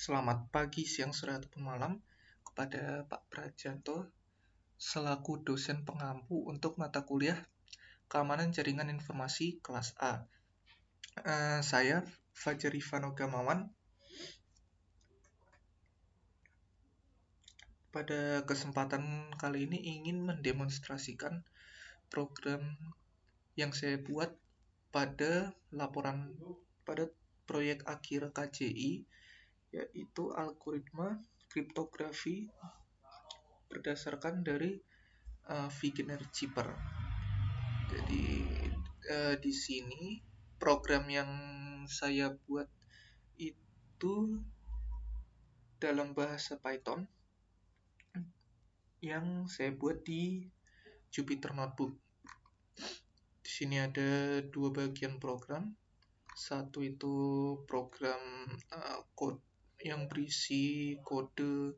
Selamat pagi, siang, sore, ataupun malam kepada Pak Prajanto selaku dosen pengampu untuk mata kuliah Keamanan Jaringan Informasi kelas A. Saya Fajar Ivano Gamawan. Pada kesempatan kali ini ingin mendemonstrasikan program yang saya buat pada proyek akhir KJI, yaitu algoritma kriptografi berdasarkan dari Wegener Zipper. Jadi di sini program yang saya buat itu dalam bahasa Python yang saya buat di Jupyter Notebook. Di sini ada dua bagian program. Satu itu program code yang berisi kode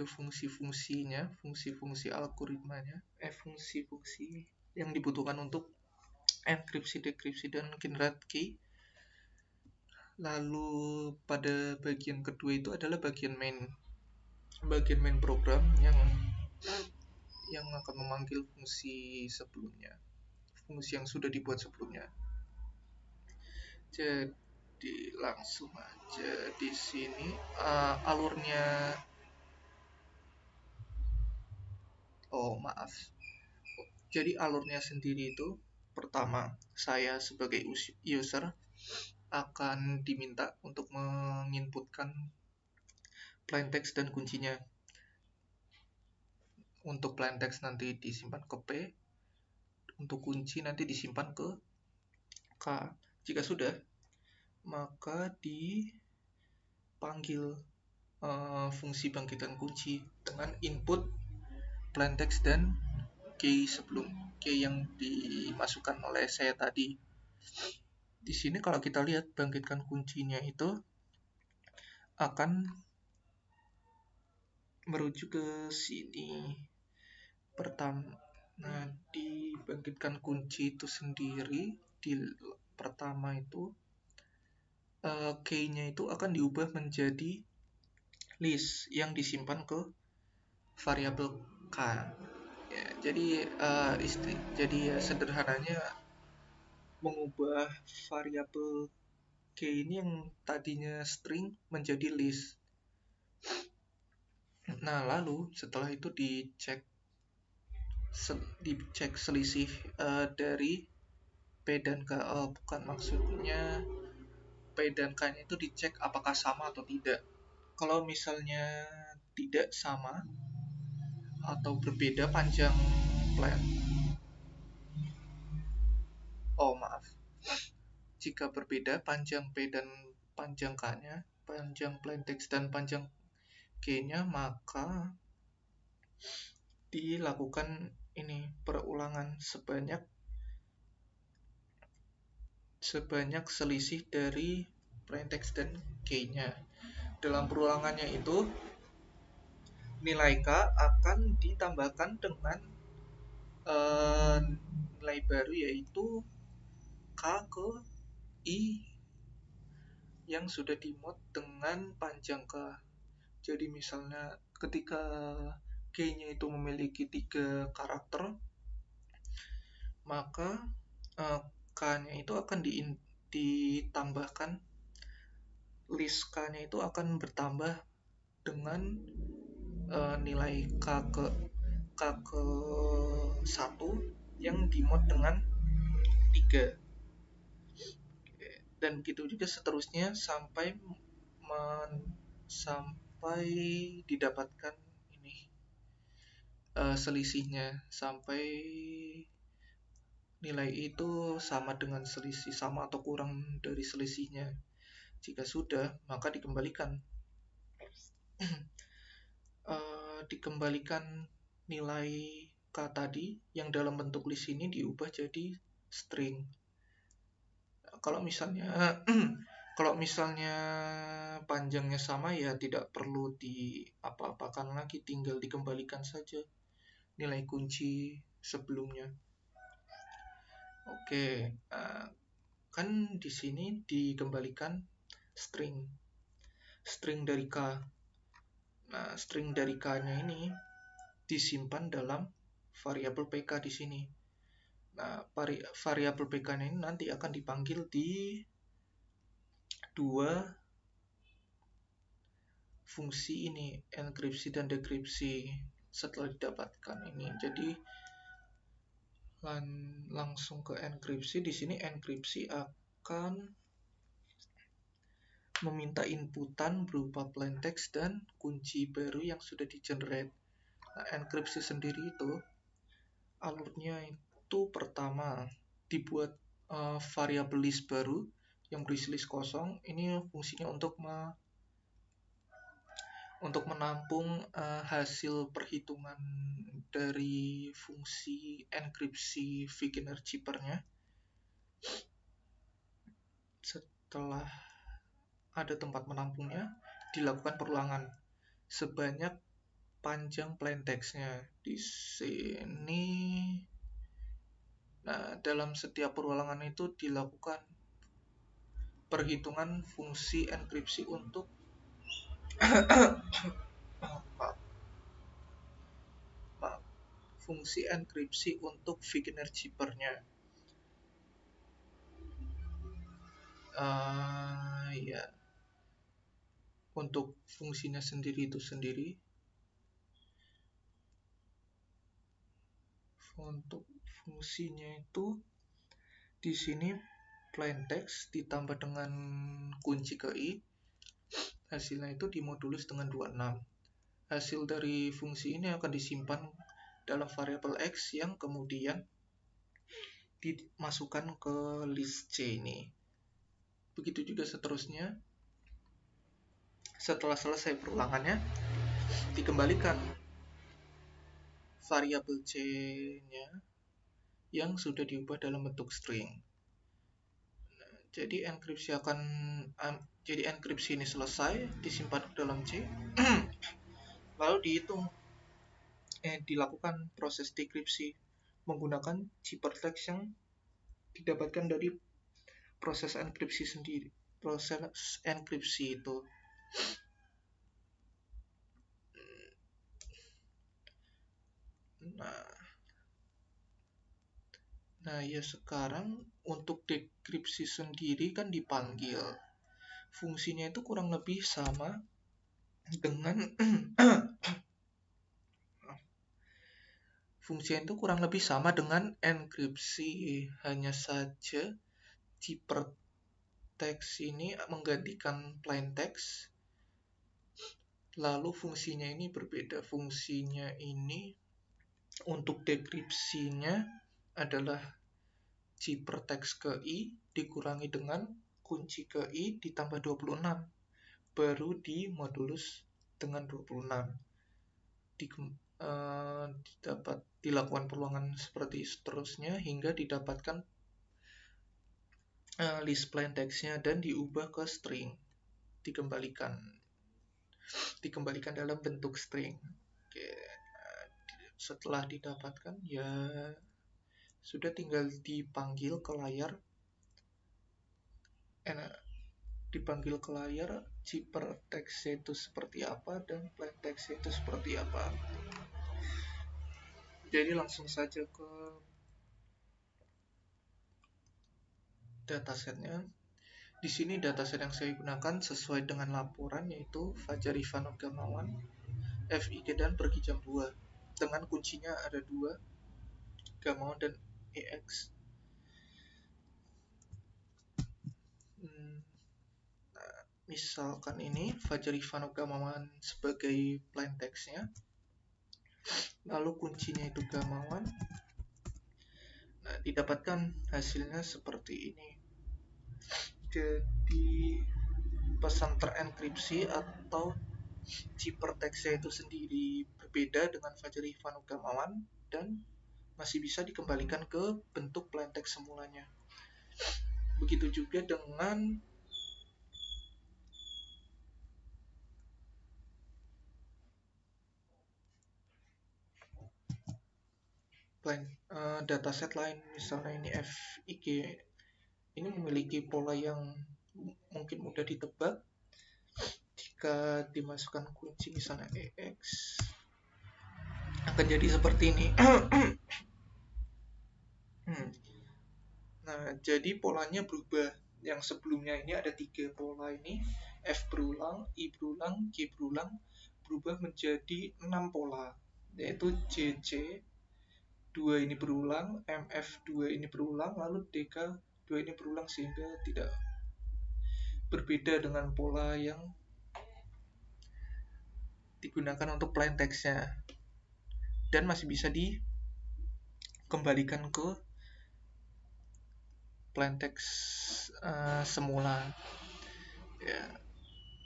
fungsi-fungsinya, fungsi-fungsi algoritmanya, fungsi-fungsi yang dibutuhkan untuk enkripsi, dekripsi, dan generate key. Lalu pada bagian kedua itu adalah bagian main program yang akan memanggil fungsi sebelumnya, fungsi yang sudah dibuat sebelumnya. Jadi langsung aja di sini alurnya. Jadi alurnya sendiri itu, pertama saya sebagai user akan diminta untuk menginputkan plaintext dan kuncinya. Untuk plaintext nanti disimpan ke P, untuk kunci nanti disimpan ke K. Jika sudah, maka dipanggil fungsi bangkitan kunci dengan input plaintext dan key yang dimasukkan oleh saya tadi. Di sini kalau kita lihat bangkitkan kuncinya itu akan merujuk ke sini. Nah, dibangkitkan kunci itu sendiri di pertama itu key-nya itu akan diubah menjadi list yang disimpan ke variabel k. Ya, jadi sederhananya mengubah variabel key ini yang tadinya string menjadi list. Nah, lalu setelah itu dicek selisih dari P dan K. Bukan, maksudnya P dan K nya itu dicek apakah sama atau tidak. Kalau misalnya tidak sama atau berbeda panjang jika berbeda panjang P dan panjang K-nya, panjang plaintext dan panjang K-nya, maka dilakukan perulangan sebanyak selisih dari plaintext dan K-nya. Dalam perulangannya itu nilai K akan ditambahkan dengan nilai baru, yaitu K ke I yang sudah dimod dengan panjang K. Jadi misalnya ketika K-nya itu memiliki 3 karakter, maka K-nya itu akan ditambahkan, list K-nya itu akan bertambah dengan nilai K ke 1 yang dimod dengan 3. Dan begitu juga seterusnya sampai didapatkan selisihnya, sampai nilai itu sama dengan selisih, sama atau kurang dari selisihnya. Jika sudah, maka dikembalikan nilai K tadi yang dalam bentuk list ini diubah jadi string. Kalau misalnya panjangnya sama, ya tidak perlu apa-apakan lagi, tinggal dikembalikan saja nilai kunci sebelumnya. Oke, kan di sini dikembalikan string. string dari K. Nah, string dari K-nya ini disimpan dalam variabel PK di sini. Nah, variabel PK-nya ini nanti akan dipanggil di dua fungsi ini, enkripsi dan dekripsi setelah didapatkan ini. Jadi langsung ke enkripsi. Di sini enkripsi akan meminta inputan berupa plaintext dan kunci baru yang sudah di-generate. Nah, enkripsi sendiri itu alurnya itu pertama dibuat variabel list baru yang berisi list kosong. Ini fungsinya untuk menampung hasil perhitungan dari fungsi enkripsi Figner Chipper-nya. Setelah ada tempat menampungnya, dilakukan perulangan sebanyak panjang plaintext-nya di sini. Nah, dalam setiap perulangan itu dilakukan perhitungan fungsi enkripsi untuk fungsi enkripsi untuk Figner Chipper-nya. Ya, untuk fungsinya sendiri untuk fungsinya itu di sini plaintext ditambah dengan kunci KI, hasilnya itu dimodulus dengan 26. Hasil dari fungsi ini akan disimpan dalam variabel X yang kemudian dimasukkan ke list C ini. Begitu juga seterusnya. Setelah selesai perulangannya, dikembalikan variabel C-nya yang sudah diubah dalam bentuk string. Nah, jadi enkripsi ini selesai, disimpan ke dalam C, lalu dilakukan proses dekripsi menggunakan ciphertext yang didapatkan dari proses enkripsi sendiri. Proses enkripsi itu. Nah ya, sekarang untuk dekripsi sendiri kan dipanggil. Fungsinya itu kurang lebih sama dengan enkripsi, hanya saja ciphertext ini menggantikan plaintext. Lalu fungsinya ini berbeda. Fungsinya ini untuk dekripsinya adalah ciphertext ke I dikurangi dengan kunci ke I ditambah 26, baru dimodulus dengan 26. Dilakukan perulangan seperti seterusnya hingga didapatkan list plaintext-nya dan diubah ke string, dikembalikan dalam bentuk string. Oke. Setelah didapatkan, ya sudah tinggal dipanggil ke layar ciphertext itu seperti apa dan plaintext itu seperti apa. Jadi langsung saja ke datasetnya. Di sini dataset yang saya gunakan sesuai dengan laporan, yaitu Fajar Ivanov Gamawan, FIG dan pergi jam 2. Dengan kuncinya ada 2, Gamawan dan EX. Misalkan ini Fajar Ivanov Gamawan sebagai plaintext-nya, lalu kuncinya itu Gamawan. Nah, didapatkan hasilnya seperti ini. Jadi pesan terenkripsi atau ciphertext-nya itu sendiri berbeda dengan Fajar Ivanov Gamawan dan masih bisa dikembalikan ke bentuk plaintext semulanya. Begitu juga dengan dataset lain, misalnya ini FIG. Ini memiliki pola yang mungkin mudah ditebak. Jika dimasukkan kunci misalnya EX akan jadi seperti ini. Nah, jadi polanya berubah. Yang sebelumnya ini ada 3 pola ini, F berulang, I berulang, G berulang, berubah menjadi 6 pola, yaitu JC 2 ini berulang, MF 2 ini berulang, lalu DK 2 ini berulang, sehingga tidak berbeda dengan pola yang digunakan untuk plain text-nya, dan masih bisa dikembalikan ke plain text semula. Ya,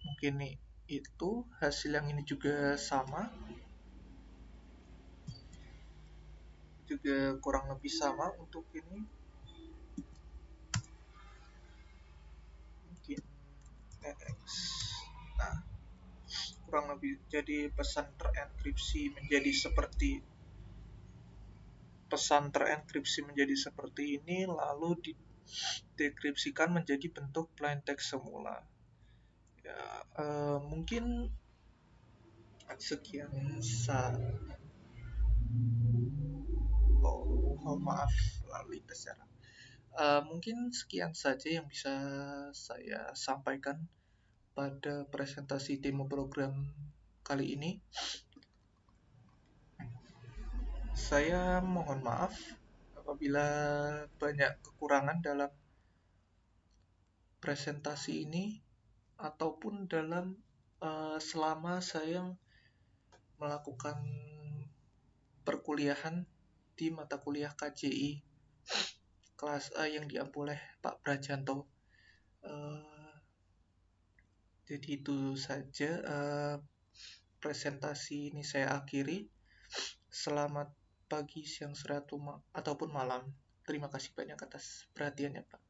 mungkin nih itu hasil yang ini juga sama, juga kurang lebih sama untuk ini. Mungkin next. Nah, kurang lebih jadi pesan terenkripsi menjadi seperti ini, lalu didekripsikan menjadi bentuk plain text semula. Ya, mungkin sekian maaf lalu lintas mungkin sekian saja yang bisa saya sampaikan pada presentasi demo program kali ini. Saya mohon maaf apabila banyak kekurangan dalam presentasi ini ataupun dalam selama saya melakukan perkuliahan di mata kuliah KJI kelas A yang diampu oleh Pak Brajanto. Jadi itu saja presentasi ini saya akhiri. Selamat pagi, siang, sore, ataupun malam. Terima kasih banyak atas perhatiannya, Pak.